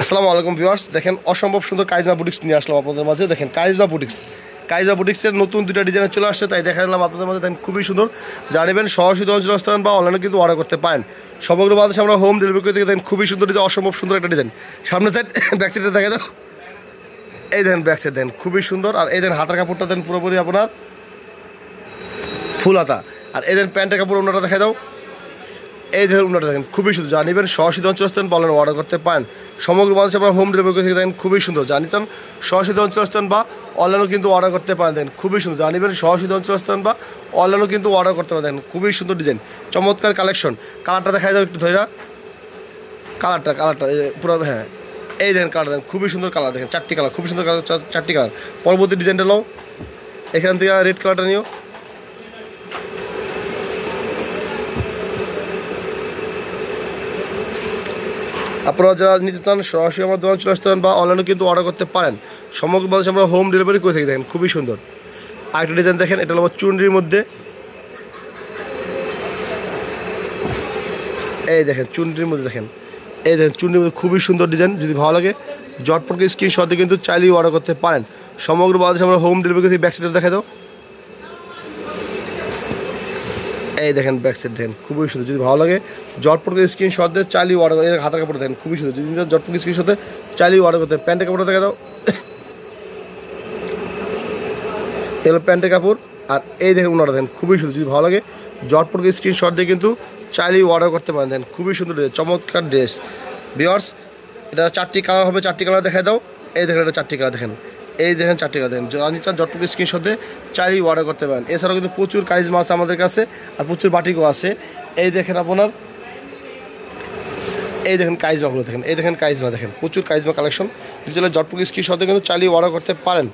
আসসালামু আলাইকুম ভিউয়ার্স, দেখেন অসম্ভব সুন্দর কারিজমা বুটিক্স নিয়ে আসলাম আপনাদের মাঝে। দেখেন কারিজমা বুটিক্সের নতুন দুইটা ডিজাইন চলে আসছে, তাই দেখালাম আপনাদের মাঝে। দেখেন খুবই সুন্দর, জানিবেন সরাসরি অঞ্চল স্থান বা অনলাইনে কিন্তু অর্ডার করতে পারেন। সমগ্র বাংলাদেশে আমরা হোম ডেলিভারি করে দেখেন খুবই সুন্দর ডিজাইন, অসম্ভব সুন্দর একটা ডিজাইন। সামনে সাইড ব্যাক সাইডে দেখা যাও, এই দেখেন ব্যাক সাইড দেন খুবই সুন্দর। আর এই দেন হাতার কাপড়টা দেন পুরোপুরি আপনার ফুল হাতা। আর এই দেন প্যান্টের কাপড় অন্যটা দেখা দাও, এই ধরুন উন্নটা দেখেন খুবই সুন্দর। জানিবেন সরাসরি অঞ্চল স্থান বলেন অর্ডার করতে পারেন। সমগ্র বাংলাদেশে আমরা হোম ডেলিভারি করে দেখেন খুবই সুন্দর। জানিতেন সরাসরি অঞ্চল স্থান বা অনলাইনেও কিন্তু অর্ডার করতে পারেন। দেখেন খুবই সুন্দর, জানিবেন সরাসরি অঞ্চল স্থান বা অনলাইনেও কিন্তু অর্ডার করতে পারেন। দেখেন খুবই সুন্দর ডিজাইন, চমৎকার কালেকশন। কালারটা দেখা যাও একটু ধৈরা, কালারটা পুরো হ্যাঁ এই দেখেন কালার দেখেন খুবই সুন্দর কালার। দেখেন চারটি কালার, খুবই সুন্দর কালার, চারটি কালার। পরবর্তী ডিজাইনটা নাও, এখান থেকে রেড কালারটা নিও। আপনারা যারা নিতে চান সরাসরি আমার দোকান চলে আসতে পারেন বা অনলাইনে কিন্তু অর্ডার করতে পারেন। সমগ্র বাংলাদেশে আমরা হোম ডেলিভারি করে থাকি। দেখেন খুবই সুন্দর আরেকটা ডিজাইন দেখেন, এটা হলো চুনরির মধ্যে। এই দেখেন চুনরির মধ্যে, দেখেন এই দেখেন চুনরির মধ্যে খুবই সুন্দর ডিজাইন। যদি ভালো লাগে জটপট স্ক্রিনশট দিয়ে কিন্তু চাইলেই অর্ডার করতে পারেন। সমগ্র বাংলাদেশে আমরা হোম ডেলিভারি করে ব্যাক সাইডে দেখা দাও, এই দেখেন ব্যাক সাইড দেখেন খুবই সুন্দর। যদি ভালো লাগে জটপট স্ক্রিনশট দিয়ে চাইলেই অর্ডার করে। হাতের কাপড় দেখেন খুবই সুন্দর, যদি জটপট স্ক্রিনশট দিয়ে চাইলেই অর্ডার করতে। প্যান্টের কাপড়টা দেখা দাও, এগুলো প্যান্টের কাপড়। আর এই দেখেন ওনারা দেখেন খুবই সুন্দর। যদি ভালো লাগে জটপট স্ক্রিনশট দিয়ে কিন্তু চাইলেই অর্ডার করতে পারেন। দেখেন খুবই সুন্দর ড্রেস, চমৎকার ড্রেস। ভিউয়ার্স এটা চারটি কালার হবে, চারটি কালার দেখা দাও। এই দেখেন এটা চারটি কালার দেখেন, এই দেখেন চারটি কালার দেখেন। জানি চান জটপট স্ক্রিনশট দিয়ে চাইলেই অর্ডার করতে পারেন। এছাড়াও কিন্তু প্রচুর কারিজমা আছে আমাদের কাছে, আর প্রচুর বাটিকও আছে। এই দেখেন আপনার, এই দেখেন কারিজমাগুলো দেখেন, এই দেখেন কারিজমা দেখেন, প্রচুর কারিজমা কালেকশন। যদি জটপট স্ক্রিনশট দিয়ে কিন্তু চাইলেই অর্ডার করতে পারেন।